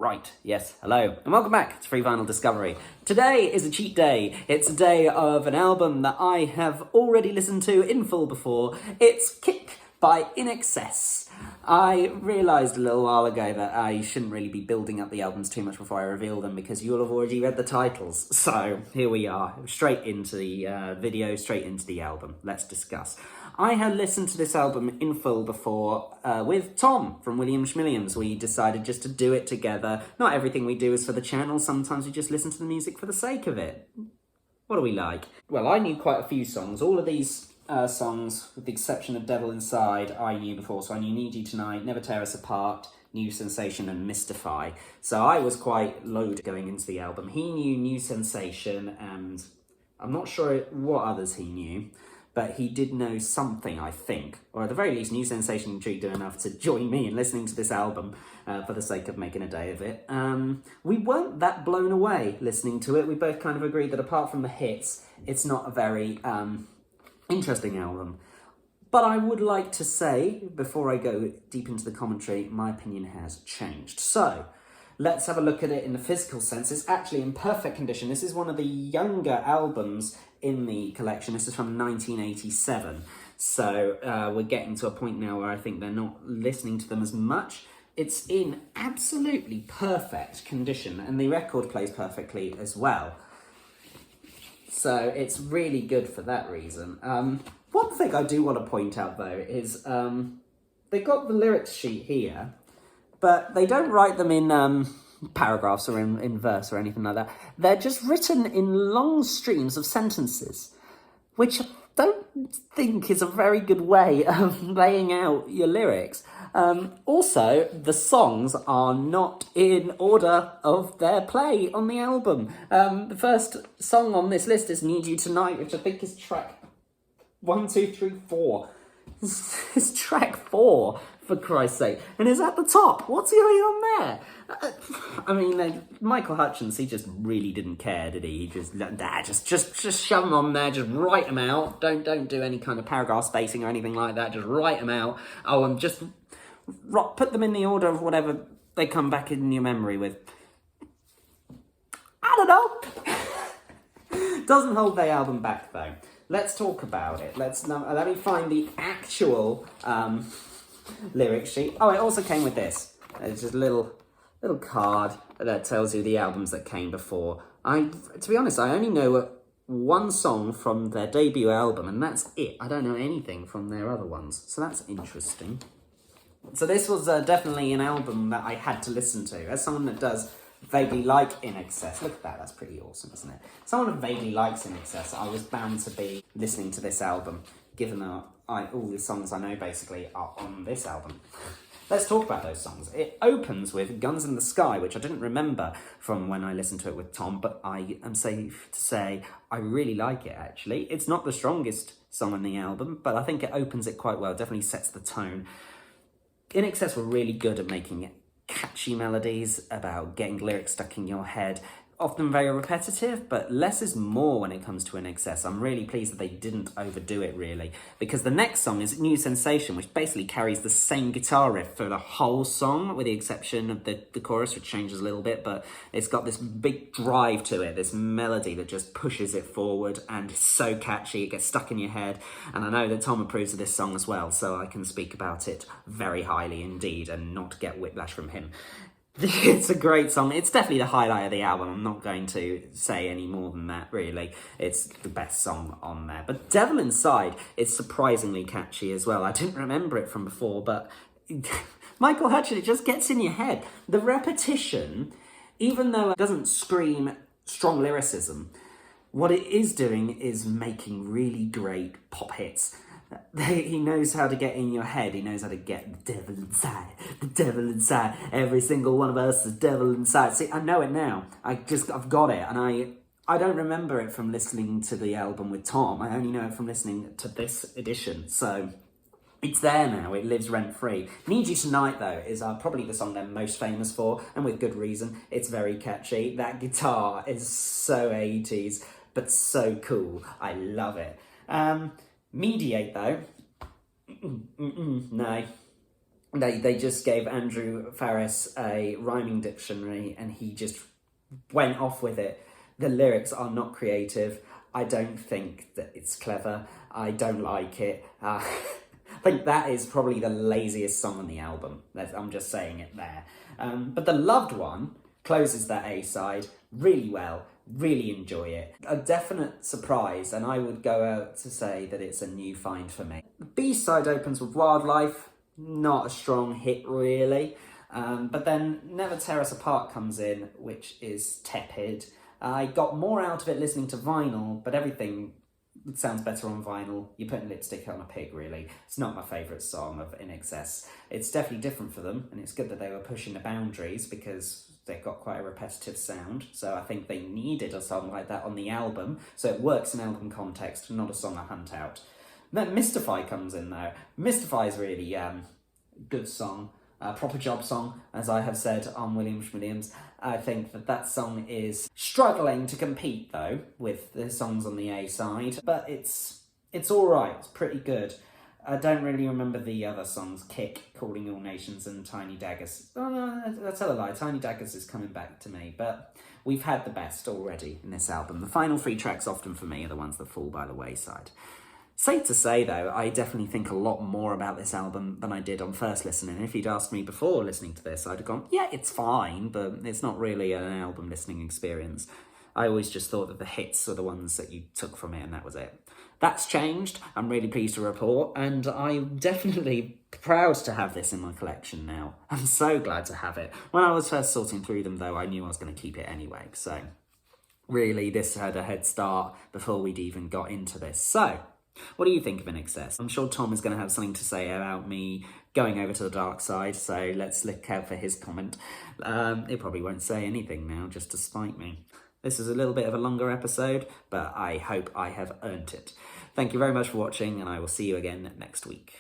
Right, yes, hello, and welcome back to Free Vinyl Discovery. Today is a cheat day. It's a day of an album that I have already listened to in full before. It's Kick by INXS. I realised a little while ago that I shouldn't really be building up the albums too much before I reveal them because you'll have already read the titles. So here we are, straight into the video, straight into the album. Let's discuss. I had listened to this album in full before with Tom from William Schmilliams. We decided just to do it together. Not everything we do is for the channel. Sometimes we just listen to the music for the sake of it. What do we like? Well, I knew quite a few songs. All of these songs, with the exception of Devil Inside, I knew before. So I knew Need You Tonight, Never Tear Us Apart, New Sensation and Mystify. So I was quite loaded going into the album. He knew New Sensation and I'm not sure what others he knew. But he did know something, I think. Or at the very least, New Sensation intrigued him enough to join me in listening to this album for the sake of making a day of it. We weren't that blown away listening to it. We both kind of agreed that apart from the hits, it's not a very interesting album. But I would like to say, before I go deep into the commentary, my opinion has changed. So, let's have a look at it in the physical sense. It's actually in perfect condition. This is one of the younger albums in the collection. This is from 1987. So we're getting to a point now where I think they're not listening to them as much. It's in absolutely perfect condition and the record plays perfectly as well. So it's really good for that reason. One thing I do want to point out though is they've got the lyrics sheet here, but they don't write them in paragraphs or in verse or anything like that. They're just written in long streams of sentences, which I don't think is a very good way of laying out your lyrics. Also, the songs are not in order of their play on the album. The first song on this list is Need You Tonight, which I think is track 1, 2, 3, 4. It's track 4, for Christ's sake. And it's at the top. What's going on there? I mean, Michael Hutchence, he just really didn't care, did he? He just shove them on there, just write them out. Don't do any kind of paragraph spacing or anything like that. Just write them out. Oh, and just put them in the order of whatever they come back in your memory with. I don't know. Doesn't hold the album back, though. Let's talk about it. Let me find the actual lyric sheet. Oh, it also came with this. It's just a little card that tells you the albums that came before. To be honest, I only know one song from their debut album, and that's it. I don't know anything from their other ones, so that's interesting. So this was definitely an album that I had to listen to. As someone that does vaguely like INXS, look at that, that's pretty awesome, isn't it? Someone who vaguely likes INXS, I was bound to be listening to this album, given that all the songs I know basically are on this album. Let's talk about those songs. It opens with Guns in the Sky, which I didn't remember from when I listened to it with Tom, but I am safe to say I really like it, actually. It's not the strongest song on the album, but I think it opens it quite well, definitely sets the tone. INXS were really good at making catchy melodies, about getting lyrics stuck in your head. Often very repetitive, but less is more when it comes to INXS. I'm really pleased that they didn't overdo it, really, because the next song is New Sensation, which basically carries the same guitar riff for the whole song, with the exception of the chorus, which changes a little bit, but it's got this big drive to it, this melody that just pushes it forward, and it's so catchy, it gets stuck in your head, and I know that Tom approves of this song as well, so I can speak about it very highly indeed, and not get whiplash from him. It's a great song. It's definitely the highlight of the album. I'm not going to say any more than that, really. It's the best song on there. But Devil Inside is surprisingly catchy as well. I didn't remember it from before, but Michael Hutchence, it just gets in your head. The repetition, even though it doesn't scream strong lyricism, what it is doing is making really great pop hits. He knows how to get in your head. He knows how to get the devil inside. The devil inside. Every single one of us is devil inside. See, I know it now. I've got it. And I don't remember it from listening to the album with Tom. I only know it from listening to this edition. So it's there now. It lives rent-free. Need You Tonight, though, is probably the song they're most famous for. And with good reason. It's very catchy. That guitar is so 80s, but so cool. I love it. Mediate, though, no. They just gave Andrew Farris a rhyming dictionary and he just went off with it. The lyrics are not creative. I don't think that it's clever. I don't like it. I think that is probably the laziest song on the album. I'm just saying it there. But the Loved One closes that A-side really well. Really enjoy it. A definite surprise, and I would go out to say that it's a new find for me. The B-side opens with Wildlife. Not a strong hit, really. But then Never Tear Us Apart comes in, which is tepid. I got more out of it listening to vinyl, but everything sounds better on vinyl. You're putting lipstick on a pig, really. It's not my favourite song of INXS. It's definitely different for them, and it's good that they were pushing the boundaries because they've got quite a repetitive sound. So I think they needed a song like that on the album, so it works in album context, not a song I hunt out. Then Mystify comes in though. Mystify is really good song. Proper job song, as I have said on Williams. I think that song is struggling to compete though with the songs on the A side, but it's all right. It's pretty good. I don't really remember the other songs: Kick, Calling All Nations, and Tiny Daggers. Oh no, I tell a lie. Tiny Daggers is coming back to me, but we've had the best already in this album. The final 3 tracks often for me are the ones that fall by the wayside. Safe to say, though, I definitely think a lot more about this album than I did on first listening. If you'd asked me before listening to this, I'd have gone, yeah, it's fine, but it's not really an album listening experience. I always just thought that the hits were the ones that you took from it, and that was it. That's changed, I'm really pleased to report, and I'm definitely proud to have this in my collection now. I'm so glad to have it. When I was first sorting through them, though, I knew I was going to keep it anyway, so really this had a head start before we'd even got into this. So, what do you think of INXS? I'm sure Tom is going to have something to say about me going over to the dark side, so let's look out for his comment. He probably won't say anything now, just to spite me. This is a little bit of a longer episode, but I hope I have earned it. Thank you very much for watching, and I will see you again next week.